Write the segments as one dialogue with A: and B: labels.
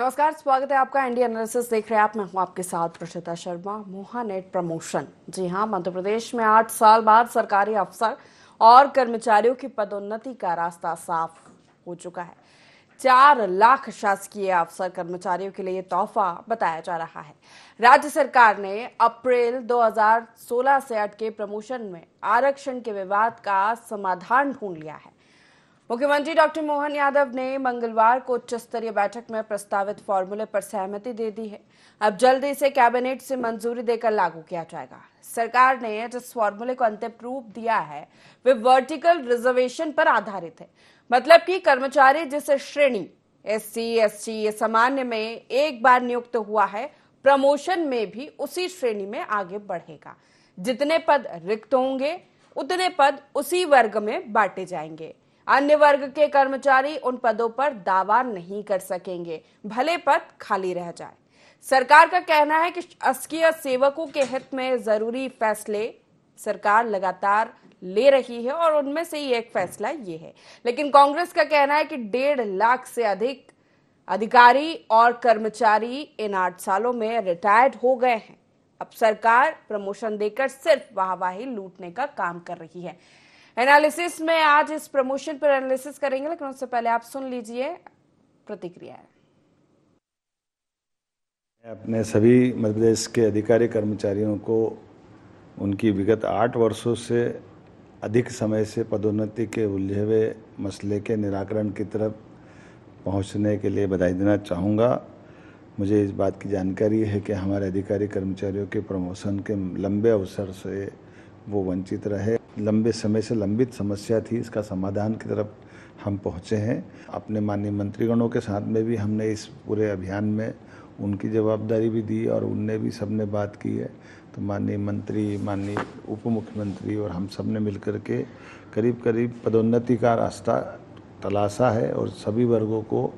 A: नमस्कार, स्वागत है आपका इंडिया एनालिसिस देख रहे हैं आप। मैं हूं आपके साथ प्रशिता शर्मा। मोहानेट प्रमोशन, जी हां, मध्य प्रदेश में 8 साल बाद सरकारी अफसर और कर्मचारियों की पदोन्नति का रास्ता साफ हो चुका है। 4 लाख शासकीय अफसर कर्मचारियों के लिए तोहफा बताया जा रहा है। राज्य सरकार ने अप्रैल 2016 से अटके प्रमोशन में आरक्षण के विवाद का समाधान ढूंढ लिया है। मुख्यमंत्री डॉक्टर मोहन यादव ने मंगलवार को उच्च स्तरीय बैठक में प्रस्तावित फॉर्मूले पर सहमति दे दी है। अब जल्द इसे कैबिनेट से मंजूरी देकर लागू किया जाएगा। सरकार ने जिस फॉर्मूले को अंतिम रूप दिया है वे वर्टिकल रिजर्वेशन पर आधारित है। मतलब कि कर्मचारी जिस श्रेणी SC ST सामान्य में एक बार नियुक्त हुआ है, प्रमोशन में भी उसी श्रेणी में आगे बढ़ेगा। जितने पद रिक्त होंगे उतने पद उसी वर्ग में बांटे जाएंगे। अन्य वर्ग के कर्मचारी उन पदों पर दावा नहीं कर सकेंगे, भले पद खाली रह जाए। सरकार का कहना है कि शासकीय सेवकों के हित में जरूरी फैसले सरकार लगातार ले रही है और उनमें से ही एक फैसला ये है। लेकिन कांग्रेस का कहना है कि 1.5 लाख से अधिक अधिकारी और कर्मचारी इन 8 सालों में रिटायर्ड हो गए हैं। अब सरकार प्रमोशन देकर सिर्फ वाहवाही लूटने का काम कर रही है। एनालिसिस में आज इस प्रमोशन पर एनालिसिस करेंगे, लेकिन उससे पहले आप सुन लीजिए प्रतिक्रिया।
B: अपने सभी मध्य प्रदेश के अधिकारी कर्मचारियों को उनकी विगत 8 वर्षों से अधिक समय से पदोन्नति के उलझे हुए मसले के निराकरण की तरफ पहुंचने के लिए बधाई देना चाहूँगा। मुझे इस बात की जानकारी है कि हमारे अधिकारी कर्मचारियों के प्रमोशन के लंबे अवसर से वो वंचित रहे। लंबे समय से लंबित समस्या थी, इसका समाधान की तरफ हम पहुँचे हैं। अपने माननीय मंत्रीगणों के साथ में भी हमने इस पूरे अभियान में उनकी जवाबदारी भी दी और उनने भी सबने बात की है। तो माननीय मंत्री, माननीय उप मुख्यमंत्री और हम सब ने मिलकर के करीब करीब पदोन्नति का रास्ता तलाशा है और सभी वर्गों को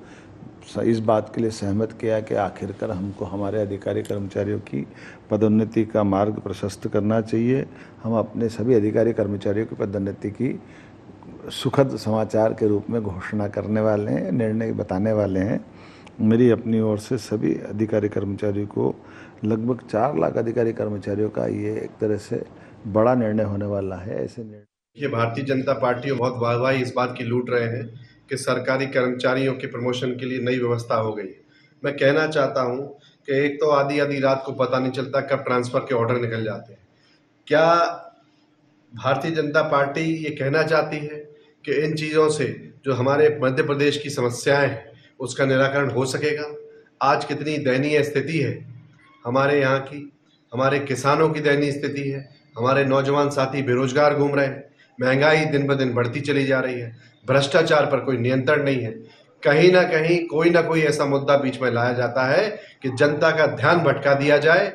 B: इस बात के लिए सहमत किया कि आखिरकार हमको हमारे अधिकारी कर्मचारियों की पदोन्नति का मार्ग प्रशस्त करना चाहिए। हम अपने सभी अधिकारी कर्मचारियों की पदोन्नति की सुखद समाचार के रूप में घोषणा करने वाले हैं, निर्णय बताने वाले हैं। मेरी अपनी ओर से सभी अधिकारी कर्मचारियों को, लगभग 4 लाख अधिकारी कर्मचारियों का ये एक तरह से बड़ा निर्णय होने वाला है। ऐसे निर्णय
C: ये भारतीय जनता पार्टी बहुत वाहवाही इस बात की लूट रहे हैं कि सरकारी कर्मचारियों के प्रमोशन के लिए नई व्यवस्था हो गई। मैं कहना चाहता हूं कि एक तो आधी रात को पता नहीं चलता कब ट्रांसफर के ऑर्डर निकल जाते हैं। क्या भारतीय जनता पार्टी ये कहना चाहती है कि इन चीज़ों से जो हमारे मध्य प्रदेश की समस्याएं हैं उसका निराकरण हो सकेगा? आज कितनी दयनीय स्थिति है हमारे यहाँ की, हमारे किसानों की दयनीय स्थिति है, हमारे नौजवान साथी बेरोजगार घूम रहे हैं, महंगाई दिन ब दिन बढ़ती चली जा रही है, भ्रष्टाचार पर कोई नियंत्रण नहीं है। कहीं ना कहीं कोई ना कोई ऐसा मुद्दा बीच में लाया जाता है कि जनता का ध्यान भटका दिया जाए।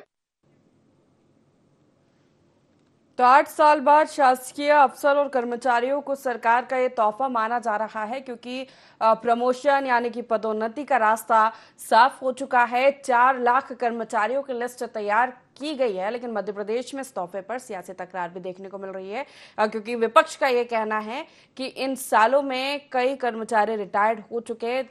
A: तो 8 साल बाद शासकीय अफसर और कर्मचारियों को सरकार का ये तोहफा माना जा रहा है, क्योंकि प्रमोशन यानी कि पदोन्नति का रास्ता साफ हो चुका है। 4 लाख कर्मचारियों की लिस्ट तैयार की गई है, लेकिन मध्य प्रदेश में इस तोहफे पर सियासी तकरार भी देखने को मिल रही है, क्योंकि विपक्ष का ये कहना है कि इन सालों में कई कर्मचारी रिटायर्ड हो चुके।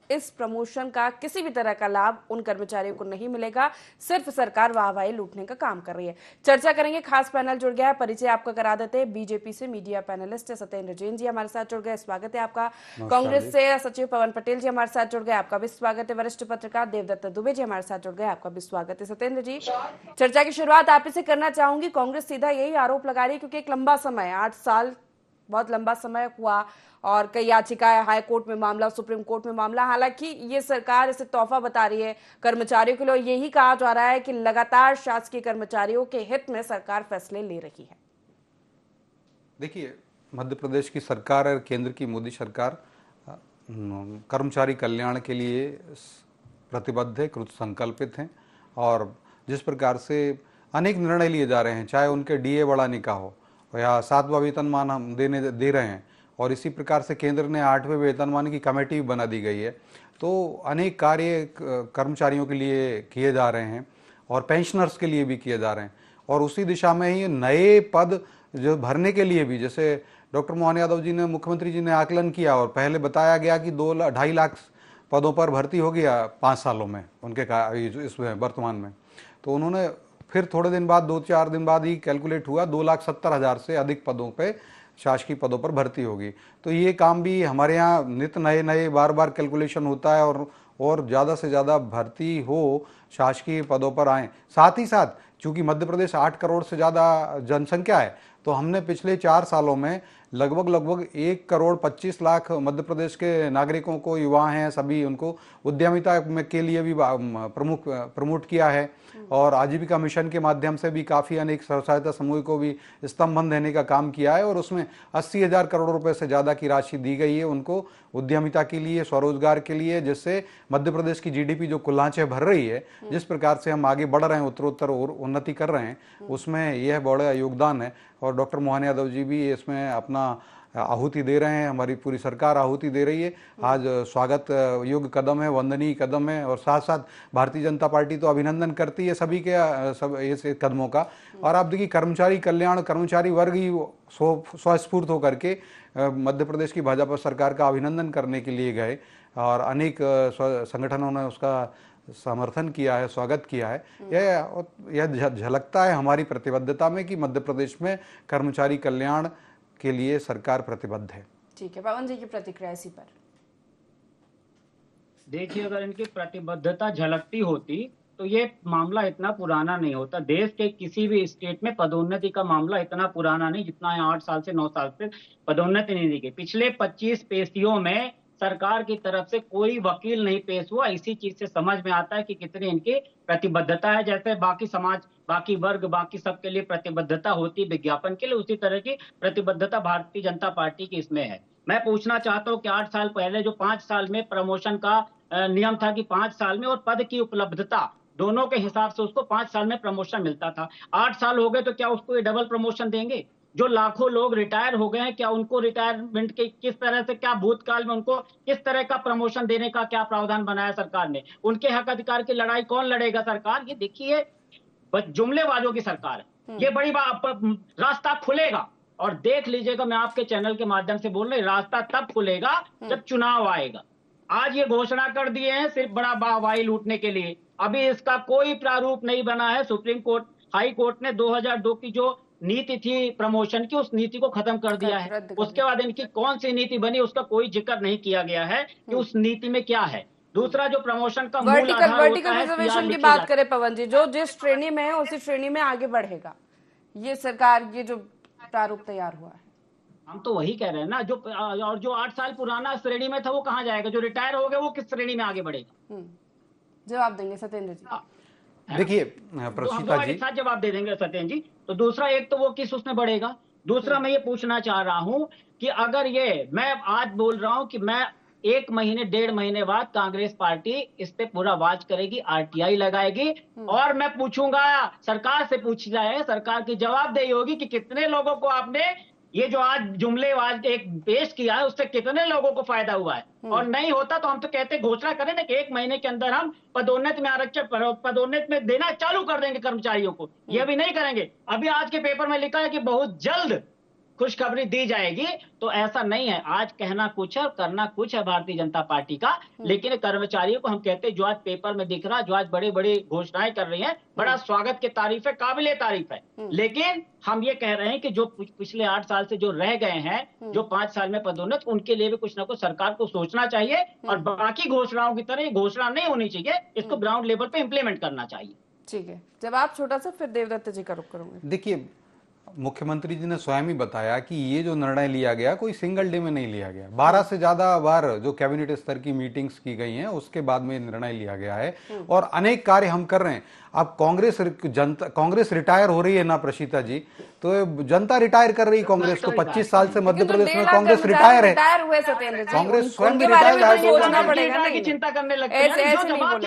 A: इस प्रमोशन का किसी भी तरह का लाभ उन कर्मचारियों को नहीं मिलेगा, सिर्फ सरकार वाहवाही लूटने का काम कर रही है। चर्चा करेंगे, खास पैनल जुड़ गया है, परिचय आपका करा देते हैं। बीजेपी से मीडिया पैनलिस्ट सत्येंद्र जैन जी हमारे साथ जुड़ गए, स्वागत है आपका। कांग्रेस से सचिव पवन पटेल जी हमारे साथ जुड़ गए, आपका भी स्वागत है। वरिष्ठ पत्रकार देवदत्त दुबे जी हमारे साथ जुड़ गए, आपका भी स्वागत है। सत्येंद्र जी, चर्चा की शुरुआत आप से करना चाहूंगी। कांग्रेस सीधा यही आरोप लगा रही है, क्योंकि एक लंबा समय, 8 साल बहुत लंबा समय हुआ और कई याचिकाएं, हाई कोर्ट में मामला, सुप्रीम कोर्ट में मामला। हालांकि ये सरकार इसे तोहफा बता रही है कर्मचारियों के लिए। यही कहा जा रहा है कि लगातार शासकीय कर्मचारियों के हित में सरकार फैसले ले रही है।
D: देखिए, मध्य प्रदेश की सरकार और केंद्र की मोदी सरकार कर्मचारी कल्याण के लिए प्रतिबद्ध है, कृत संकल्पित हैं और जिस प्रकार से अनेक निर्णय लिए जा रहे हैं, चाहे उनके DA बढ़ाने का हो या 7वां वेतनमान हम दे रहे हैं, और इसी प्रकार से केंद्र ने 8वें वेतनमान की कमेटी भी बना दी गई है। तो अनेक कार्य कर्मचारियों के लिए किए जा रहे हैं और पेंशनर्स के लिए भी किए जा रहे हैं, और उसी दिशा में ही नए पद जो भरने के लिए भी, जैसे डॉक्टर मोहन यादव जी ने, मुख्यमंत्री जी ने आकलन किया और पहले बताया गया कि 2-2.5 लाख पदों पर भर्ती हो गया 5 सालों में उनके इसमें वर्तमान में। तो उन्होंने फिर थोड़े दिन बाद 2-4 दिन बाद ही कैलकुलेट हुआ 2,70,000 से अधिक पदों पे शासकीय पदों पर भर्ती होगी। तो ये काम भी हमारे यहाँ नित नए नए बार बार कैलकुलेशन होता है और ज़्यादा से ज़्यादा भर्ती हो, शासकीय पदों पर आए। साथ ही साथ चूंकि मध्य प्रदेश 8 करोड़ से ज़्यादा जनसंख्या है, तो हमने पिछले 4 सालों में लगभग 1,25,00,000 मध्य प्रदेश के नागरिकों को, युवा हैं सभी, उनको उद्यमिता के लिए भी प्रमोट किया है और आजीविका मिशन के माध्यम से भी काफ़ी अनेक स्व सहायता समूह को भी स्तंभन देने का काम किया है और उसमें 80,000 करोड़ रुपए से ज़्यादा की राशि दी गई है उनको उद्यमिता के लिए, स्वरोजगार के लिए, जिससे मध्य प्रदेश की जीडीपी जो कुल्हांचे भर रही है, जिस प्रकार से हम आगे बढ़ रहे हैं, उत्तरोत्तर और उन्नति कर रहे हैं, उसमें यह बड़ा योगदान है। और डॉक्टर मोहन यादव जी भी इसमें अपना आहुति दे रहे हैं, हमारी पूरी सरकार आहुति दे रही है। आज स्वागत योग्य कदम है, वंदनीय कदम है और साथ साथ भारतीय जनता पार्टी तो अभिनंदन करती है सभी के सब इस कदमों का। और आप देखिए कर्मचारी कल्याण, कर्मचारी वर्ग ही स्वस्फूर्त होकर के मध्य प्रदेश की भाजपा सरकार का अभिनंदन करने के लिए गए और अनेक संगठनों ने उसका समर्थन किया है, स्वागत किया है। यह झलकता है हमारी प्रतिबद्धता में कि मध्य प्रदेश में कर्मचारी कल्याण के लिए सरकार प्रतिबद्ध है।
A: ठीक है, पवन जी की प्रतिक्रिया इसी पर।
E: देखिए, अगर इनकी प्रतिबद्धता झलकती होती तो ये मामला इतना पुराना नहीं होता। देश के किसी भी स्टेट में पदोन्नति का मामला इतना पुराना नहीं, जितना 8 साल से 9 साल से पदोन्नति नहीं दी गई। पिछले 25 पेशियों में सरकार की तरफ से कोई वकील नहीं पेश हुआ। इसी चीज से समझ में आता है कि कितनी इनकी प्रतिबद्धता है। जैसे बाकी समाज, बाकी वर्ग, बाकी सबके लिए प्रतिबद्धता होती विज्ञापन के लिए, उसी तरह की प्रतिबद्धता भारतीय जनता पार्टी की इसमें है। मैं पूछना चाहता हूँ कि 8 साल पहले जो 5 साल में प्रमोशन का नियम था कि 5 साल में और पद की उपलब्धता दोनों के हिसाब से उसको 5 साल में प्रमोशन मिलता था। 8 साल हो गए तो क्या उसको ये डबल प्रमोशन देंगे? जो लाखों लोग रिटायर हो गए हैं, क्या उनको रिटायरमेंट के किस तरह से, क्या भूतकाल में उनको किस तरह का प्रमोशन देने का क्या प्रावधान बनाया सरकार ने? उनके हक अधिकार की लड़ाई कौन लड़ेगा? सरकार, ये देखिए जुमलेबाजों की सरकार है। ये बड़ी रास्ता खुलेगा और देख लीजिएगा, मैं आपके चैनल के माध्यम से बोल रही, रास्ता तब खुलेगा जब चुनाव आएगा। आज ये घोषणा कर दिए हैं सिर्फ बड़ा वाहवाही लूटने के लिए, अभी इसका कोई प्रारूप नहीं बना है। सुप्रीम कोर्ट, हाई कोर्ट ने 2002 की जो नीति थी प्रमोशन की, उस नीति को खत्म कर दिया है। उसके बाद इनकी कौन सी नीति बनी उसका कोई जिक्र नहीं किया गया है कि उस नीति में क्या है। दूसरा, जो प्रमोशन का मूल आधार
A: वर्टिकल रिजर्वेशन की बात करें पवन जी, जो जिस श्रेणी में है उसी श्रेणी में आगे बढ़ेगा, ये सरकार, ये जो प्रारूप तैयार हुआ है,
E: हम तो वही कह रहे हैं ना। और जो 8 साल पुराना श्रेणी में था वो कहाँ जाएगा? जो रिटायर हो गए वो किस श्रेणी में आगे बढ़ेगा?
A: जवाब देंगे सत्येंद्र जी।
D: देखिए प्रशिता जी,
E: साथ जवाब दे देंगे सत्येंद्र जी। तो दूसरा, एक तो वो किस उसमें बढ़ेगा। दूसरा, मैं ये पूछना चाह रहा हूं कि अगर ये, मैं आज बोल रहा हूं कि मैं 1 महीने 1.5 महीने बाद कांग्रेस पार्टी इस पे पूरा वाच करेगी, आरटीआई लगाएगी और मैं पूछूंगा, सरकार से पूछ जाए, सरकार की जवाबदेही होगी कि कितने लोगों को आपने ये जो आज जुमलेबाज एक पेश किया है उससे कितने लोगों को फायदा हुआ है। और नहीं होता तो हम तो कहते घोषणा करें ना कि 1 महीने के अंदर हम पदोन्नति में आरक्षण, पदोन्नति में देना चालू कर देंगे कर्मचारियों को। ये भी नहीं करेंगे। अभी आज के पेपर में लिखा है कि बहुत जल्द खुशखबरी दी जाएगी, तो ऐसा नहीं है। आज कहना कुछ है और करना कुछ है भारतीय जनता पार्टी का, लेकिन कर्मचारियों को हम कहते हैं, जो आज पेपर में दिख रहा है, जो आज बड़ी बड़ी घोषणाएं कर रही हैं, बड़ा स्वागत की तारीफ है, काबिले तारीफ है। लेकिन हम ये कह रहे हैं कि जो पिछले 8 साल से जो रह गए हैं, जो 5 साल में पदोन्नत, उनके लिए भी कुछ ना कुछ सरकार को सोचना चाहिए और बाकी घोषणाओं की तरह ये घोषणा नहीं होनी चाहिए, इसको ग्राउंड लेवल पे इम्प्लीमेंट करना चाहिए।
A: ठीक है, जवाब छोटा सा, फिर देवदत्त जी का रुख करूंगे।
D: देखिए, मुख्यमंत्री जी ने स्वयं ही बताया कि ये जो निर्णय लिया गया कोई सिंगल डे में नहीं लिया गया। 12 से ज्यादा बार जो कैबिनेट स्तर की मीटिंग्स की गई हैं, उसके बाद में निर्णय लिया गया है और अनेक कार्य हम कर रहे हैं। अब कांग्रेस रिटायर हो रही है ना प्रशिता जी, तो जनता रिटायर कर रही है कांग्रेस को। 25 साल से मध्य प्रदेश में कांग्रेस रिटायर है। कांग्रेस स्वयं
E: रिटायर चिंता करने लगते हैं,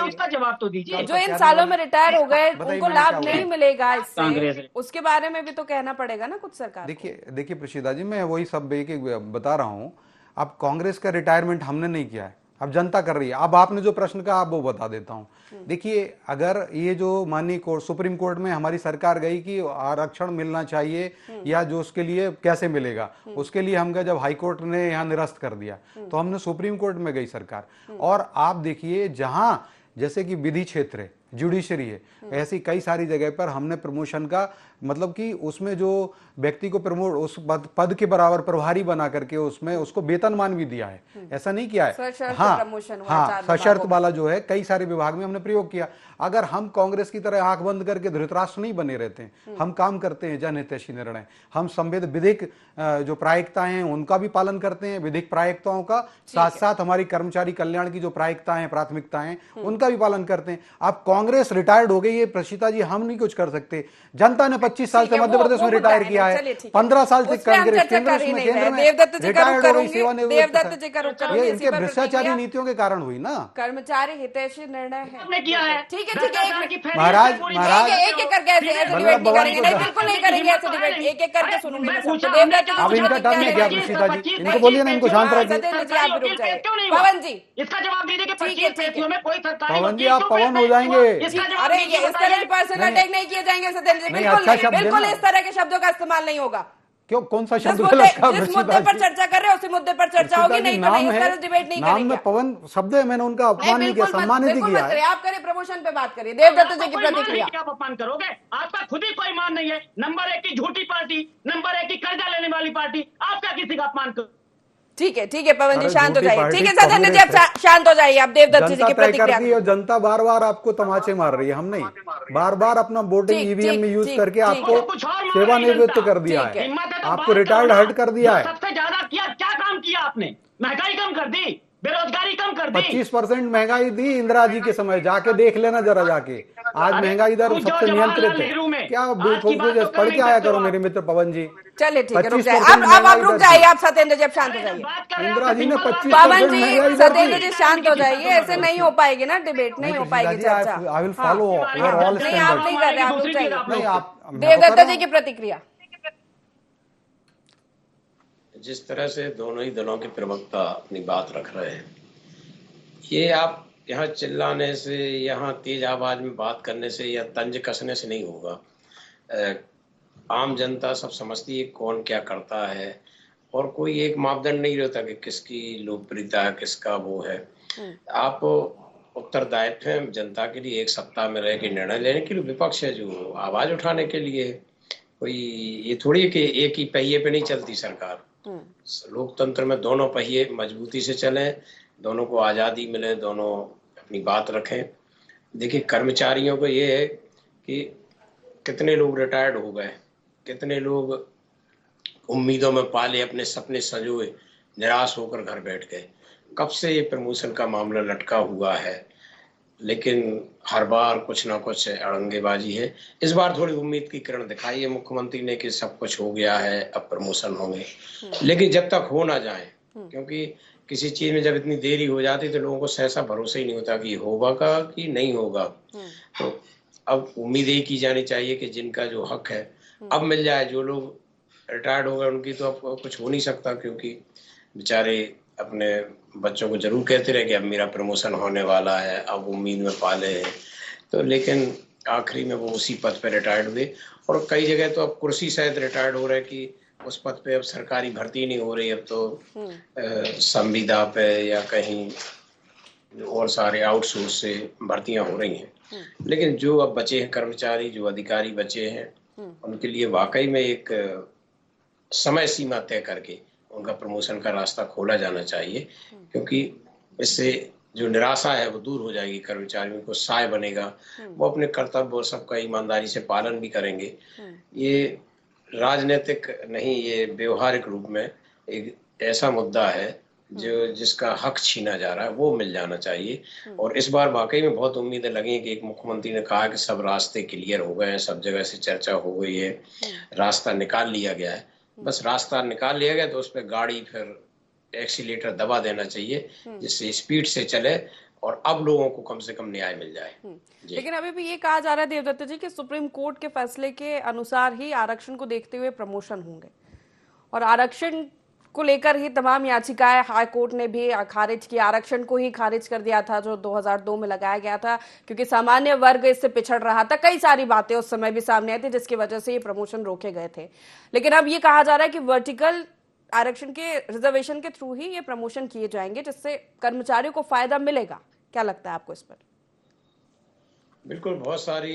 E: उसका जवाब तो दीजिए।
A: जो इन सालों में रिटायर हो गए उनको लाभ नहीं मिलेगा इससे, उसके बारे में भी तो कहना पड़ेगा ना कुछ सरकार।
D: देखिए प्रशिता जी, मैं वही सब एक बता रहा हूँ। अब कांग्रेस का रिटायरमेंट हमने नहीं किया है, अब जनता कर रही है। अब आपने जो प्रश्न कहा आप वो बता देता हूं। देखिए, अगर ये जो माननीय कोर्ट, सुप्रीम कोर्ट में हमारी सरकार गई कि आरक्षण मिलना चाहिए या जो उसके लिए कैसे मिलेगा, उसके लिए हम गए, जब हाई कोर्ट ने यहाँ निरस्त कर दिया तो हमने सुप्रीम कोर्ट में गई सरकार। और आप देखिए, जहां जैसे कि विधि क्षेत्र है, जुडिशरी है, ऐसी कई सारी जगह पर हमने प्रमोशन का मतलब कि उसमें जो व्यक्ति को प्रमोट उस पद के बराबर प्रभारी बना करके उसमें उसको वेतनमान भी दिया है, ऐसा नहीं किया है।
A: सशर्त
D: हाँ
A: प्रमोशन हुआ
D: हाँ,
A: 4
D: सशर्त
A: विभागों में।
D: वाला जो है कई सारे विभाग में हमने प्रयोग किया। अगर हम कांग्रेस की तरह आंख बंद करके धृतराष्ट्र नहीं बने रहते हैं, हम काम करते हैं जनहितैषी निर्णय, हम संविध विधिक जो प्रायिकताएं हैं उनका भी पालन करते हैं, विधिक प्रायिकताओं का साथ साथ हमारी कर्मचारी कल्याण की जो प्रायिकताएं हैं, प्राथमिकताएं हैं, उनका भी पालन करते हैं। अब कांग्रेस रिटायर्ड हो गई है प्रशिता जी, हम नहीं कुछ कर सकते। जनता ने 25 साल से मध्य प्रदेश में रिटायर किया है, 15 साल से कांग्रेस केंद्र में रिटायर्ड हो गई, सेवानिवृत्त। ये इनके भ्रष्टाचारी नीतियों के कारण हुई ना।
A: कर्मचारी हितैषी निर्णय है।
E: आपने किया है।
A: ठीक है,
D: महाराज
A: एक एक करके ऐसे डिबेट नहीं करेंगे, नहीं बिल्कुल नहीं करेंगे ऐसे डिबेट, एक एक करके सुनूंगी मैं सबको। देवदत्त
D: अब इनका टर्न नहीं गया प्रशिता जी, इनको बोलिए ना, इनको शांत रखिए।
A: सत्येंद्र जी आप भी रुक जाइए। पवन जी
E: इसका जवाब दीजिए कि
A: ठीक है,
E: 25 फैसलों में कोई सरकारी
D: पवन जी,
E: वकील
D: आप
E: क्यों
D: पवन
E: पेश
D: हो जाएंगे।
E: नहीं हुआ? इसका जवाब
A: अरे
E: दीजिए,
A: ये इस तरह की
E: बताइए।
A: पर्सनल अटैक नहीं किए जाएंगे सत्येंद्र जी,
D: नहीं,
A: बिल्कुल
D: अच्छा
A: नहीं,
D: शब्द
A: बिल्कुल
D: देना।
A: इस तरह के शब्दों का इस्तेमाल नहीं होगा।
D: क्यों, कौन सा
A: जिस
D: शब्द
A: मुद्दे
D: गलत
A: जिस मुद्दे पर चर्चा कर रहे हो उसी मुद्दे पर चर्चा होगी, नहीं तो नहीं, इस तरह डिबेट नहीं
D: नाम
A: करेंगे।
D: में पवन शब्द है, मैंने उनका अपमान नहीं किया, सम्मानित ही किया है।
A: आप करिए, प्रमोशन पे बात करिए। देवदत्त जी की
E: कोई मान
A: प्रतिक्रिया।
E: नहीं कि आप अपमान करोगे, आपका खुद ही कोई मान नहीं है। नंबर 1 की झूठी पार्टी, नंबर 1 की कर्जा लेने वाली पार्टी, आपका किसी का अपमान करो।
A: ठीक है पवन जी
D: अरे
A: शांत हो
D: झूठी
A: जाइए।
D: पार्टी
A: ठीक है सत्येंद्र जी आप
D: कांग्रेस है।
A: शांत हो जाइए। आप देवदत्त जी
D: जनता
A: की
D: तय
A: प्रतिक्रिया
D: करती है और जनता बार बार आपको तमाचे मार रही है, हम नहीं। बार बार अपना वोटिंग
A: ठीक,
D: ईवीएम में यूज
A: ठीक,
D: करके
A: ठीक
D: आपको
A: है।
E: कुछ और मान रही
D: सेवानिवृत्त
E: जनता।
D: कर दिया
A: ठीक
D: है,
E: हिम्मत है तो
D: आपको
E: बात
D: रिटायर्ड
E: करो ना।
D: हट कर दिया
E: जो
D: है।
E: सबसे ज्यादा किया, क्या काम किया आपने? महंगाई कम कर दी, बेरोजगारी कम कर दी।
D: 25% महंगाई दी इंदिरा जी के समय, जाके देख लेना जरा जाके। आज
E: अरे,
D: महंगाई दर
E: जो
D: सबसे नियंत्रित
E: जवाहरलाल
D: है।
E: नेहरू में
D: क्या
E: आज की बात तो कर
D: पढ़
E: नहीं
D: के आया
E: सकते
D: करो
E: हो
D: मेरे
E: आप।
D: मित्र पवन जी।
A: चलिए ठीक है, रुक जाइए।
D: 25%
A: अब आप रुक
D: महंगाई
A: जाइए।
D: दर
A: आप सत्येंद्र जी आप शांत हो जाइए।
E: बात कर रहे हैं,
D: इंदिरा जी ने
E: सिंपल बात
D: 25%
E: कर
A: पवन
E: रहे हैं।
A: जी सत्येंद्र जी शांत हो जाइए, ऐसे नहीं हो पाएगी ना डिबेट, नहीं हो पाएगी चर्चा।
D: I will follow your all
A: नहीं आप नहीं कर रहे, आप रुक
E: दूसरी चीज आप
A: जाइए।
D: नहीं, आप
A: देवदत्त जी की प्रतिक्रिया।
F: जिस तरह से दोनों ही दलों के प्रवक्ता अपनी बात रख रहे हैं, ये आप यहाँ चिल्लाने से, यहाँ तेज आवाज में बात करने से या तंज कसने से नहीं होगा। आम जनता सब समझती है कौन क्या करता है, और कोई एक मापदंड नहीं रहता कि किसकी लोकप्रियता है, किसका वो है। आप उत्तरदायित्व है जनता के लिए, एक सत्ता में रह के निर्णय लेने के लिए, विपक्ष है जो आवाज उठाने के लिए। कोई ये थोड़ी है कि एक ही पहिए पे नहीं चलती सरकार। लोकतंत्र में दोनों पहिए मजबूती से चलें, दोनों को आज़ादी मिले, दोनों अपनी बात रखें। देखिए, कर्मचारियों को ये है कि कितने लोग रिटायर्ड हो गए, कितने लोग उम्मीदों में पाले अपने सपने संजोए निराश होकर घर बैठ गए। कब से ये प्रमोशन का मामला लटका हुआ है, लेकिन हर बार कुछ ना कुछ अड़ंगेबाजी है। इस बार थोड़ी उम्मीद की किरण दिखाई है मुख्यमंत्री ने कि सब कुछ हो गया है, अब प्रमोशन होंगे, लेकिन जब तक हो ना जाए, क्योंकि किसी चीज में जब इतनी देरी हो जाती तो लोगों को सहसा भरोसा ही नहीं होता कि होगा का कि नहीं होगा। तो अब उम्मीद ही की जानी चाहिए कि जिनका जो हक है अब मिल जाए। जो लोग रिटायर्ड हो गए उनकी तो अब कुछ हो नहीं सकता, क्योंकि बेचारे अपने बच्चों को जरूर कहते रहे कि अब मेरा प्रमोशन होने वाला है, अब उम्मीद में पाले हैं। तो लेकिन आखिरी में वो उसी पद पे रिटायर्ड हुए, और कई जगह तो अब कुर्सी सहित रिटायर्ड हो रहे कि उस पद पे अब सरकारी भर्ती नहीं हो रही, अब तो संविदा पे या कहीं और सारे आउटसोर्स से भर्तियां हो रही हैं। लेकिन जो अब बचे हैं कर्मचारी, जो अधिकारी बचे हैं, उनके लिए वाकई में एक समय सीमा तय करके उनका प्रमोशन का रास्ता खोला जाना चाहिए, क्योंकि इससे जो निराशा है वो दूर हो जाएगी। कर्मचारियों को साय बनेगा, वो अपने कर्तव्य और सबका ईमानदारी से पालन भी करेंगे। ये राजनीतिक नहीं, ये व्यवहारिक रूप में एक ऐसा मुद्दा है जो जिसका हक छीना जा रहा है, वो मिल जाना चाहिए। और इस बार वाकई में बहुत उम्मीदें लगी हैं कि एक मुख्यमंत्री ने कहा कि सब रास्ते क्लियर हो गए हैं, सब जगह से चर्चा हो गई है, रास्ता निकाल लिया गया है। बस रास्ता निकाल लिया गया तो उस पर गाड़ी फिर एक्सीलेटर दबा देना चाहिए, जिससे स्पीड से चले और अब लोगों को कम से कम न्याय मिल जाए।
A: लेकिन अभी भी ये कहा जा रहा है देवदत्त जी कि सुप्रीम कोर्ट के फैसले के अनुसार ही आरक्षण को देखते हुए प्रमोशन होंगे, और आरक्षण को लेकर ही तमाम याचिकाएं हाई कोर्ट ने भी खारिज की। आरक्षण को ही खारिज कर दिया था जो 2002 में लगाया गया था, क्योंकि सामान्य वर्ग इससे पिछड़ रहा था। कई सारी बातें उस समय भी सामने आई थी जिसकी वजह से ये प्रमोशन रोके गए थे। लेकिन अब ये कहा जा रहा है कि वर्टिकल आरक्षण के रिजर्वेशन के थ्रू ही ये प्रमोशन किए जाएंगे, जिससे कर्मचारियों को फायदा मिलेगा। क्या लगता है आपको इस पर?
F: बिल्कुल, बहुत सारी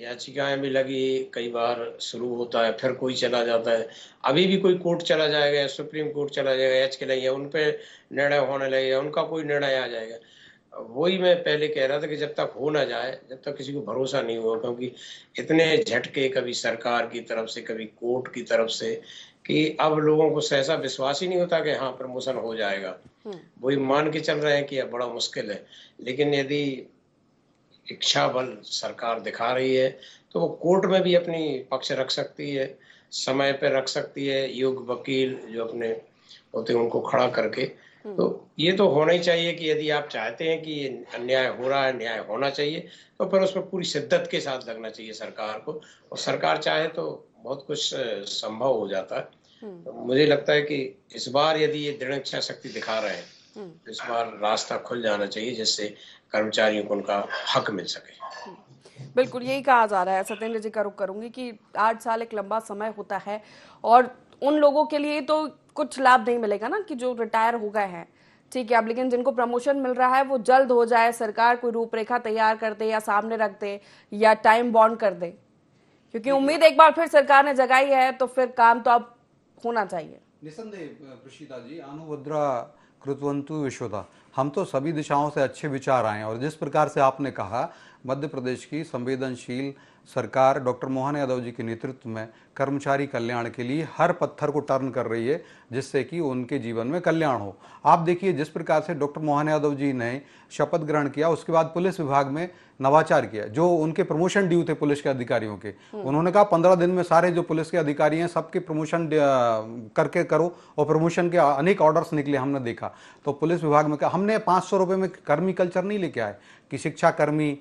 F: याचिकाएं भी लगी, कई बार शुरू होता है फिर कोई चला जाता है। अभी भी कोई कोर्ट चला जाएगा, सुप्रीम कोर्ट चला जाएगा, एच के नहीं है, उन पे निर्णय होने लगेगा, उनका कोई निर्णय आ जाएगा। वही मैं पहले कह रहा था कि जब तक हो ना जाए, जब तक किसी को भरोसा नहीं हुआ, क्योंकि इतने झटके कभी सरकार की तरफ से कभी कोर्ट की तरफ से कि अब लोगों को सहसा विश्वास ही नहीं होता कि हाँ प्रमोशन हो जाएगा। वही मान के चल रहे हैं कि अब बड़ा मुश्किल है। लेकिन यदि इच्छा बल सरकार दिखा रही है तो वो कोर्ट में भी अपनी पक्ष रख सकती है, समय पे रख सकती है, योग्य वकील जो अपने होते हैं उनको खड़ा करके। तो ये तो होना ही चाहिए कि यदि आप चाहते हैं कि ये अन्याय हो रहा है, न्याय होना चाहिए, तो फिर उसमें पूरी शिद्दत के साथ लगना चाहिए सरकार को। और सरकार चाहे तो बहुत कुछ संभव हो जाता है। तो मुझे लगता है कि इस बार यदि ये दृढ़ इच्छा शक्ति दिखा रहे हैं तो इस बार रास्ता खुल जाना चाहिए, जिससे कर्मचारियों को उनका हक मिल सके।
A: बिल्कुल यही कहा जा रहा है। सत्येंद्र जी का रुख करूंगी कि 8 साल एक लंबा समय होता है और उन लोगों के लिए तो कुछ लाभ नहीं मिलेगा ना, कि जो रिटायर हो गए हैं, ठीक है। अब लेकिन जिनको प्रमोशन मिल रहा है वो जल्द हो जाए, सरकार कोई रूपरेखा तैयार कर दे या सामने रख दे या टाइम बॉन्ड कर दे, क्योंकि उम्मीद एक बार फिर सरकार ने जगाई है तो फिर काम तो अब होना चाहिए।
D: निसंदेह प्रशीता जी, अनुवद्रा कृतवंतु विश्वता। हम तो सभी दिशाओं से अच्छे विचार आए और जिस प्रकार से आपने कहा, मध्य प्रदेश की संवेदनशील सरकार डॉक्टर मोहन यादव जी के नेतृत्व में कर्मचारी कल्याण के लिए हर पत्थर को टर्न कर रही है, जिससे कि उनके जीवन में कल्याण हो। आप देखिए जिस प्रकार से डॉक्टर मोहन यादव जी ने शपथ ग्रहण किया, उसके बाद पुलिस विभाग में नवाचार किया। जो उनके प्रमोशन ड्यू थे पुलिस के अधिकारियों के, उन्होंने कहा 15 दिन में सारे जो पुलिस के अधिकारी हैं सबके प्रमोशन करके करो, और प्रमोशन के अनेक ऑर्डर्स निकले, हमने देखा। तो पुलिस विभाग में कहा, हमने 500 रुपये में कर्मी कल्चर नहीं लेके आए कि शिक्षा कर्मी,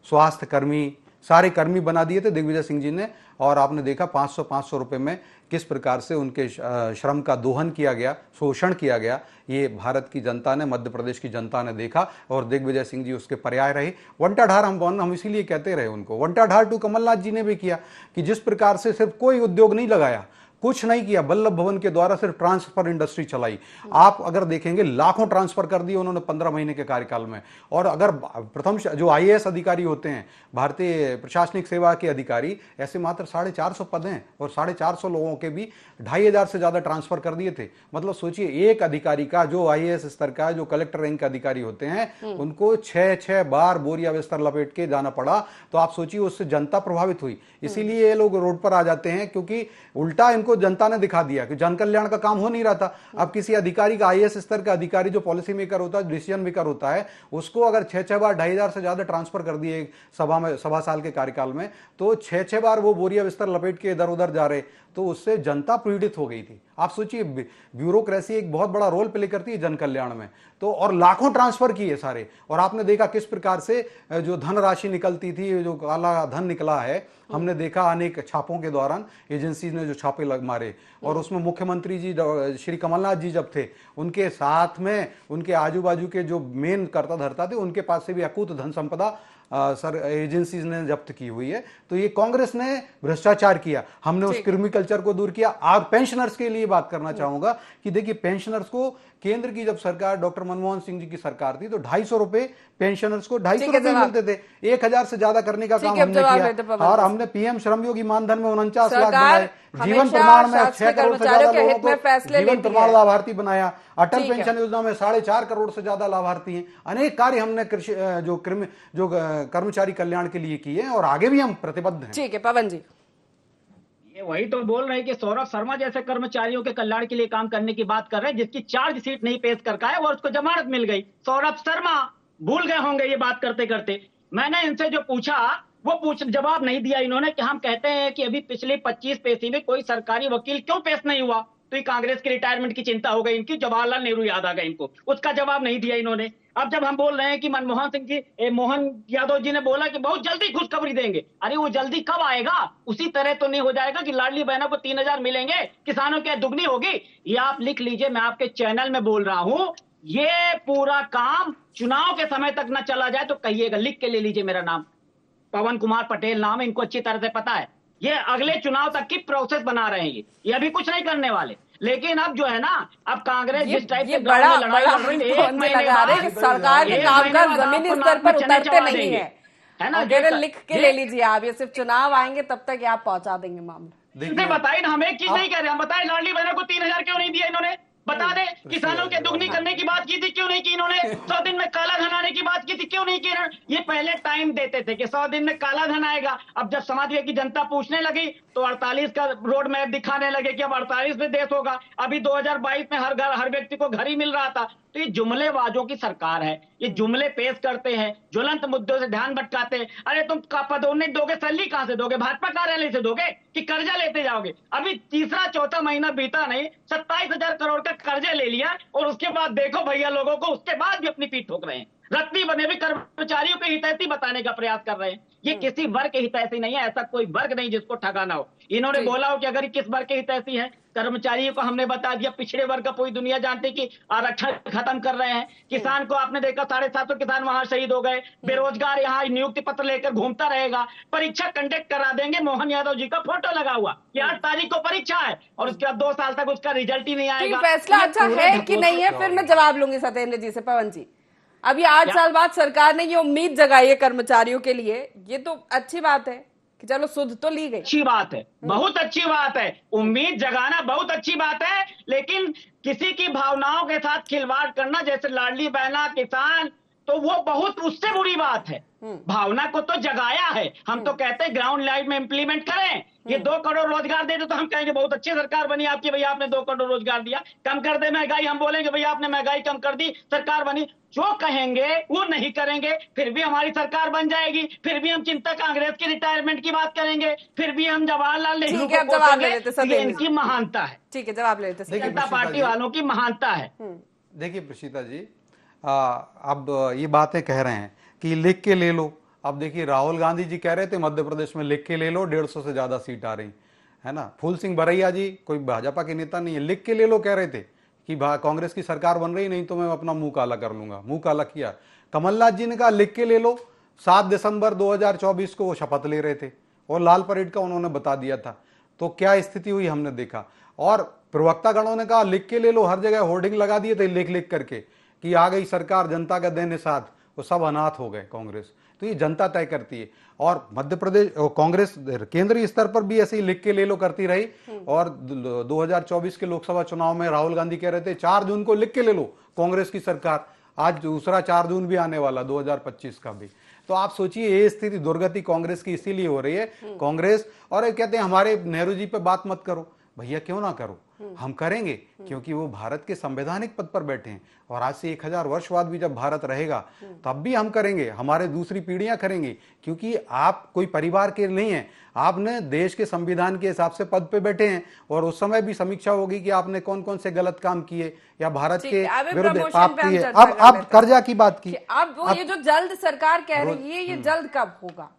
D: स्वास्थ्य कर्मी, सारे कर्मी बना दिए थे दिग्विजय सिंह जी ने। और आपने देखा 500 रुपये में किस प्रकार से उनके श्रम का दोहन किया गया, शोषण किया गया। ये भारत की जनता ने, मध्य प्रदेश की जनता ने देखा और दिग्विजय सिंह जी उसके पर्याय रहे। वंटाढार हम इसीलिए कहते रहे उनको। वंटाढार टू कमलनाथ जी ने भी किया कि जिस प्रकार से सिर्फ कोई उद्योग नहीं लगाया, कुछ नहीं किया, वल्लभ भवन के द्वारा सिर्फ ट्रांसफर इंडस्ट्री चलाई। आप अगर देखेंगे लाखों ट्रांसफर कर दिए उन्होंने 15 महीने के कार्यकाल में। और अगर प्रथम जो आईएएस अधिकारी होते हैं, भारतीय प्रशासनिक सेवा के अधिकारी, ऐसे मात्र 450 पद हैं और 450 लोगों के भी 2500 से ज्यादा ट्रांसफर कर दिए थे। मतलब सोचिए, एक अधिकारी का, जो आईएएस स्तर का, जो कलेक्टर रैंक के अधिकारी होते हैं, उनको 6 बार बोरिया बिस्तर लपेट के जाना पड़ा। तो आप सोचिए, उससे जनता प्रभावित हुई। इसीलिए ये लोग रोड पर आ जाते हैं, क्योंकि उल्टा इनको जनता ने दिखा दिया कि जन कल्याण का काम हो नहीं रहा था। अब किसी अधिकारी का, आईएएस स्तर का अधिकारी जो पॉलिसी मेकर होता है, डिसीजन मेकर होता है, उसको अगर 6 बार 2500 से ज्यादा ट्रांसफर कर दिए सवा साल के कार्यकाल में, तो 6 बार वो बोरिया बिस्तर लपेट के इधर उधर जा रहे, तो उससे जनता पीड़ित हो गई थी। आप सोचिए, ब्यूरोक्रेसी एक बहुत बड़ा रोल प्ले करती है जन कल्याण में। तो और लाखों ट्रांसफर किए सारे, और आपने देखा किस प्रकार से जो धनराशि निकलती थी, जो काला धन निकला है, हमने देखा अनेक छापों के दौरान एजेंसी ने जो छापे मारे। और उसमें मुख्यमंत्री जी श्री कमलनाथ जी जब थे, उनके साथ में उनके आजू बाजू के जो मेन कर्ता धर्ता थे, उनके पास से भी अकूत धन संपदा सर एजेंसीज ने जब्त की हुई है। तो ये कांग्रेस ने भ्रष्टाचार किया, हमने उस क्रिमी कल्चर को दूर किया। आप पेंशनर्स के लिए बात करना चाहूंगा कि देखिए, पेंशनर्स को केंद्र की जब सरकार, डॉक्टर मनमोहन सिंह जी की सरकार थी, तो 250 रुपए पेंशनर्स को 250 रुपए मिलते थे। 1000 से ज्यादा करने का काम हमने किया। और हमने पीएम श्रमयोगी मानधन में 49 लाख बनाए, जीवन प्रमाण में 6 करोड़ से ज्यादा लोगों को जीवन प्रमाण लाभार्थी बनाया, अटल पेंशन योजना में 4.5 करोड़ से ज्यादा लाभार्थी हैं। अनेक कार्य हमने कृषि जो कर्मचारी कल्याण के लिए किए और आगे भी हम प्रतिबद्ध हैं।
A: ठीक है पवन जी,
E: ये वही तो बोल रहे हैं कि सौरभ शर्मा जैसे कर्मचारियों के कल्याण के लिए काम करने की बात कर रहे हैं, जिसकी चार्जशीट नहीं पेश कर पाए और उसको जमानत मिल गई। सौरभ शर्मा भूल गए होंगे ये बात करते करते। मैंने इनसे जो पूछा वो जवाब नहीं दिया इन्होंने कि हम कहते हैं कि अभी पिछले 25 पेशी में कोई सरकारी वकील क्यों पेश नहीं हुआ। तो ये कांग्रेस के रिटायरमेंट की चिंता हो गई इनकी, जवाहरलाल नेहरू याद आ गए इनको, उसका जवाब नहीं दिया इन्होंने। अब जब हम बोल रहे हैं कि मनमोहन सिंह की, मोहन यादव जी ने बोला कि बहुत जल्दी खुशखबरी देंगे, अरे वो जल्दी कब आएगा? उसी तरह तो नहीं हो जाएगा कि लाडली बहनों को 3,000 मिलेंगे, किसानों की दुगनी होगी। ये आप लिख लीजिए, मैं आपके चैनल में बोल रहा हूं, ये पूरा काम चुनाव के समय तक न चला जाए तो कहिएगा, लिख के ले लीजिए मेरा नाम, पवन कुमार पटेल नाम है, इनको अच्छी तरह से पता है। ये अगले चुनाव तक की प्रोसेस बना रहे हैं, ये अभी कुछ नहीं करने वाले। लेकिन अब जो है ना, अब कांग्रेस जिस टाइप से
A: बड़ा
E: लड़ाई लड़ रही है, एक महीने
A: लगा रहे हैं कि सरकार के कामकाज जमीनी स्तर पर उतरते नहीं है ना। अगर लिख के ले लीजिए आप, ये सिर्फ चुनाव आएंगे तब तक आप पहुंचा देंगे मामला।
E: बताइए ना, हम एक चीज नहीं कह रहे, हम बताए लाडली बहनों को 3,000 क्यों नहीं दिया इन्होंने? बता दे, किसानों के दुगनी करने की बात की थी, क्यों नहीं की इन्होंने? 100 दिन में काला धन आने की बात की थी, क्यों नहीं की इन्होंने? ये पहले टाइम देते थे कि 100 दिन में काला धन आएगा। अब जब समाज की जनता पूछने लगी तो 48 का रोड मैप दिखाने लगे कि अब 48 में देश होगा। अभी 2022 में हर घर, हर व्यक्ति को घर ही मिल रहा था। तो ये जुमलेबाजों की सरकार है, ये जुमले पेश करते हैं, ज्वलंत मुद्दों से ध्यान भटकाते हैं। अरे तुम पदोन्नति दोगे, सैलरी कहां से दोगे? भाजपा कार्यालय से दोगे कि कर्जा लेते जाओगे? अभी तीसरा चौथा महीना बीता नहीं, 27,000 करोड़ का कर्जा ले लिया, और उसके बाद देखो भैया लोगों को, उसके बाद भी अपनी पीठ ठोक रहे हैं। रत्ती बने भी कर्मचारियों के हितैषी बताने का प्रयास कर रहे हैं। ये किसी वर्ग के हितैषी नहीं है, ऐसा कोई वर्ग नहीं जिसको ठगाना हो। इन्होंने बोला हो कि अगर किस वर्ग के हितैषी है, कर्मचारियों को हमने बता दिया, पिछड़े वर्ग का पूरी दुनिया जानती कि आरक्षण खत्म कर रहे हैं। किसान को आपने देखा, 750 किसान वहां शहीद हो गए। बेरोजगार यहाँ नियुक्ति पत्र लेकर घूमता रहेगा। परीक्षा कंडक्ट करा देंगे, मोहन यादव जी का फोटो लगा हुआ कि 8 तारीख को परीक्षा है, और उसके बाद 2 साल तक उसका रिजल्ट ही नहीं आएगा।
A: फैसला अच्छा है कि नहीं है, फिर मैं जवाब लूंगी सत्येंद्र जी से। पवन जी, अभी 8 साल बाद सरकार ने ये उम्मीद जगाई है कर्मचारियों के लिए, ये तो अच्छी बात है कि चलो सुध तो ली गई।
E: अच्छी बात है, बहुत अच्छी बात है, उम्मीद जगाना बहुत अच्छी बात है। लेकिन किसी की भावनाओं के साथ खिलवाड़ करना, जैसे लाडली बहना किसान, तो वो बहुत उससे बुरी बात है। भावना को तो जगाया है, हम तो कहते हैं ग्राउंड लाइव में इंप्लीमेंट करें। ये 2 करोड़ रोजगार दे दो तो हम कहेंगे बहुत अच्छी सरकार बनी आपकी, भैया आपने 2 करोड़ रोजगार दिया। कम कर दे महंगाई, हम बोलेंगे भैया आपने महंगाई कम कर दी, सरकार बनी। जो कहेंगे वो नहीं करेंगे, फिर भी हमारी सरकार बन जाएगी, फिर भी हम चिंता कांग्रेस की रिटायरमेंट की बात करेंगे, फिर भी हम जवाहरलाल नेहरू को कोसेंगे। ये इनकी महानता है।
A: ठीक है, जवाब लेते हैं।
E: जनता पार्टी वालों की महानता है।
D: देखिए प्रशीता जी, अब ये बातें कह रहे हैं कि लिख के ले लो। अब देखिए, राहुल गांधी जी कह रहे थे मध्य प्रदेश में लिख के ले लो, 150 से ज्यादा सीट आ रही है ना। फूल सिंह बरैया जी कोई भाजपा के नेता नहीं है, लिख के ले लो कह रहे थे कि कांग्रेस की सरकार बन रही, नहीं तो मैं अपना मुंह काला कर लूंगा। मुंह काला किया। कमलनाथ जी ने कहा लिख के ले लो। 7 दिसंबर 2024 को वो शपथ ले रहे थे और लाल परेड का उन्होंने बता दिया था। तो क्या स्थिति हुई हमने देखा। और प्रवक्ता गणों ने कहा लिख के ले लो, हर जगह होर्डिंग लगा दिए थे लिख लिख करके कि आ गई सरकार, जनता का देने साथ। वो सब अनाथ हो गए कांग्रेस। तो ये जनता तय करती है। और मध्य प्रदेश कांग्रेस केंद्रीय स्तर पर भी ऐसे ही लिख के ले लो करती रही। और 2024 के लोकसभा चुनाव में राहुल गांधी कह रहे थे 4 जून को लिख के ले लो कांग्रेस की सरकार। आज दूसरा 4 जून भी आने वाला 2025 का भी। तो आप सोचिए, ये स्थिति दुर्गति कांग्रेस की इसीलिए हो रही है। कांग्रेस और कहते हैं हमारे नेहरू जी पे बात मत करो। भैया क्यों ना करो, हम करेंगे, क्योंकि वो भारत के संवैधानिक पद पर बैठे हैं। और आज से 1000 वर्ष बाद भी जब भारत रहेगा तब भी हम करेंगे, हमारे दूसरी पीढ़ियां करेंगी। क्योंकि आप कोई परिवार के नहीं हैं, आपने देश के संविधान के हिसाब से पद पे बैठे हैं। और उस समय भी समीक्षा होगी कि आपने कौन कौन से गलत काम किए या भारत के विरुद्ध पाप किए। अब कर्जा की बात की।
A: अब ये जो जल्द सरकार कह रही है, ये जल्द कब होगा?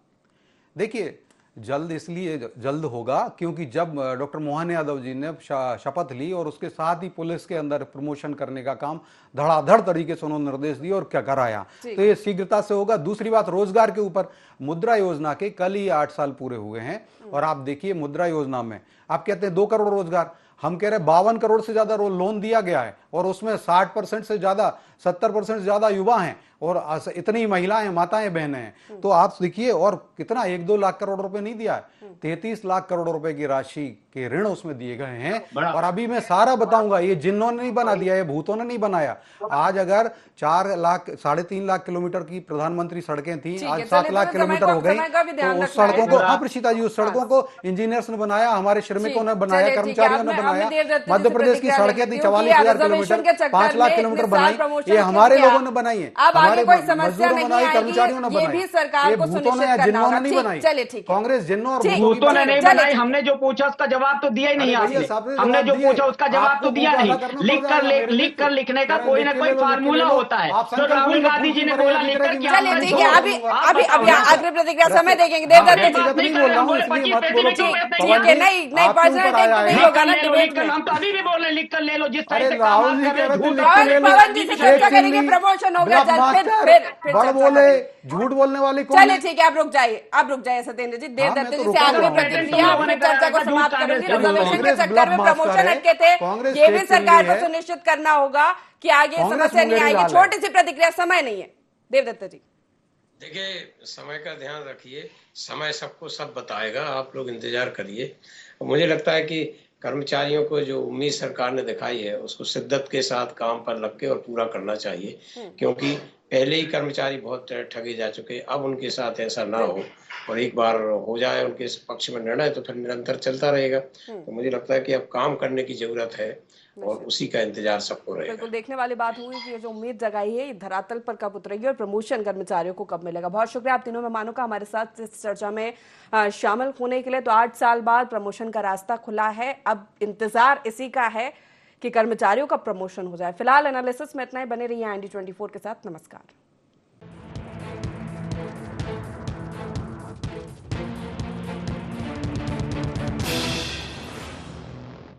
D: देखिए, जल्द इसलिए जल्द होगा क्योंकि जब डॉक्टर मोहन यादव जी ने शपथ ली और उसके साथ ही पुलिस के अंदर प्रमोशन करने का काम धड़ाधड़ तरीके से उन्होंने निर्देश दिए और क्या कराया, तो ये शीघ्रता से होगा। दूसरी बात, रोजगार के ऊपर मुद्रा योजना के कल ही 8 साल पूरे हुए हैं। और आप देखिए, मुद्रा योजना में आप कहते हैं 2 करोड़ रोजगार, हम कह रहे हैं 52 करोड़ से ज्यादा लोन दिया गया है। और उसमें 60% से ज्यादा, 70% से ज्यादा युवा हैं और इतनी महिलाएं, माताएं, बहनें हैं। तो आप देखिए, और कितना 1-2 लाख करोड़ रुपए नहीं दिया है, 33 लाख करोड़ रुपए की राशि के ऋण उसमें दिए गए हैं। और अभी मैं सारा बताऊंगा, ये जिन्होंने नहीं बना दिया, ये भूतों ने नहीं बनाया। आज अगर 4 लाख 3.5 लाख किलोमीटर की प्रधानमंत्री सड़कें थी, आज 7 लाख किलोमीटर हो गई। तो उस सड़कों को, हाँ प्रशीता जी, उस सड़कों को इंजीनियर्स ने बनाया, हमारे श्रमिक श्रमिकों ने बनाया,
A: चलिए, ठीक है,
D: कर्मचारियों ने
A: अब मैं
D: बनाया।
A: देर दत्त जी
D: मध्य
A: से
D: प्रदेश की
A: प्रतिक्रिया
D: सड़कें थी
A: लेती हूँ कि
D: 44,000
A: रिजर्वेशन के
D: किलोमीटर,
A: चक्कर
D: 5 लाख
A: में
D: किलोमीटर
A: इतने साल
D: बनाई,
A: प्रमोशन
D: ये
A: क्यों
D: हमारे
A: किया?
D: लोगों ने बनाई है,
A: अब आगे
D: हमारे
A: कोई समस्या
D: मजदूरों ने
A: नहीं
D: बनाई,
A: आएगी,
D: कर्मचारियों ने
A: ये
D: बनाई।
A: भी सरकार
D: ये
A: को
D: भूतों
A: सुनिश्चित
D: ने,
A: करना
D: जिन्हों
A: होगा।
D: ने नहीं
A: ठीक,
D: बनाई,
A: चलिए, ठीक है,
D: कांग्रेस जिन्हों और
A: ठीक,
D: भूतों की
E: भूतों ने
D: बनाई।
E: नहीं
A: चलिए,
E: बनाई,
A: ठीक है।
E: हमने जो पूछा उसका जवाब तो दिया ही नहीं
D: अरे भैया,
E: आपने।
D: साहब ने
E: हमने
D: जवाब
E: जो
D: दिए।
E: पूछा उसका जवाब
D: आपको
E: तो दिया
D: भूख
E: नहीं।
D: आधा करना पड़ जाएगा मेरे
E: लिख कर लिखने का
D: जैसे।
E: कोई ना
D: लिख के
E: कोई
D: ले लो, लिख के
E: फार्मूला
D: ले लो।
E: होता है।
D: आप
E: तो
D: संकल्प ले
E: राहुल
D: लो,
E: गांधी जी ने
D: फूल
E: बोला
D: की
E: लिख
D: तरह
E: कर
D: की
E: क्या
A: चलिए, ठीक है, अभी अभी अभी आखिरी प्रतिक्रिया समय देखेंगे। देर
D: हाँ,
A: दत्त जी,
D: व्यक्तिगत नहीं बोल रहा हूँ, इसलिए मत बोलो कि
A: ठीक है, नहीं पर्सनल अटैक तो नहीं होगा ना डिबेट में।
E: हम तो अभी भी बोल रहे लिख कर ले लो, जिस
D: अरे
E: तरह से काम
D: राहुल
E: आप
D: जी
E: कर रहे
D: कह
E: हैं,
D: रहे थे
E: झूठ
D: लिख के ले लो।
A: पवन जी से चर्चा करेंगे,
D: शेख
A: प्रमोशन हो गया,
D: ब्लफ मास्टर,
A: फिर
D: बड़
A: चर्चा
D: बोले,
A: करेंगे।
D: झूठ बोलने वाली कौन
A: चलिए,
D: है?
A: ठीक है, आप रुक जाइए सत्येंद्र जी। देर
D: हाँ, मैं
A: दत्त
D: तो
A: जी से
D: रुका
A: आखिरी
D: हुआ हूँ।
A: प्रतिक्रिया, फिर चर्चा को समाप्त करूंगी।
E: कांग्रेस
A: रिजर्वेशन के
D: कांग्रेस
A: चक्कर में
D: ब्लफ मास्टर
A: प्रमोशन
D: है,
A: अटके थे,
D: कांग्रेस
A: ये भी
D: फेक
A: सरकार
D: चिल्ली
A: को
D: है।
A: सुनिश्चित करना होगा कि आगे ये
D: कांग्रेस
A: समस्या नहीं
D: मुंगेरी
A: आएगी।
D: लाल है।
A: छोटी सी प्रतिक्रिया, समय नहीं है। देव दत्त जी,
F: देखिए, समय का ध्यान रखिए, समय सबको सब बताएगा, आप लोग इंतजार करिए। मुझे लगता है कि कर्मचारियों को जो उम्मीद सरकार ने दिखाई है उसको शिद्दत के साथ काम पर लग के और पूरा करना चाहिए, क्योंकि पहले ही कर्मचारी बहुत ठगे जा चुके। अब उनके साथ ऐसा ना हो, और एक बार हो जाए उनके पक्ष में निर्णय तो फिर निरंतर चलता रहेगा। तो मुझे लगता है कि अब काम करने की जरूरत है और उसी का इंतजार सबको रहेगा।
A: बिल्कुल देखने वाली बात हुई कि ये जो उम्मीद जगाई है ये धरातल पर कब उतरेगी और प्रमोशन कर्मचारियों को कब मिलेगा। बहुत शुक्रिया आप तीनों मेहमानों का हमारे साथ इस चर्चा में शामिल होने के लिए। तो 8 साल बाद प्रमोशन का रास्ता खुला है, अब इंतजार इसी का है कि कर्मचारियों का प्रमोशन हो जाए। फिलहाल एनालिसिस में इतना ही। बने रहिए IND24 के साथ। नमस्कार।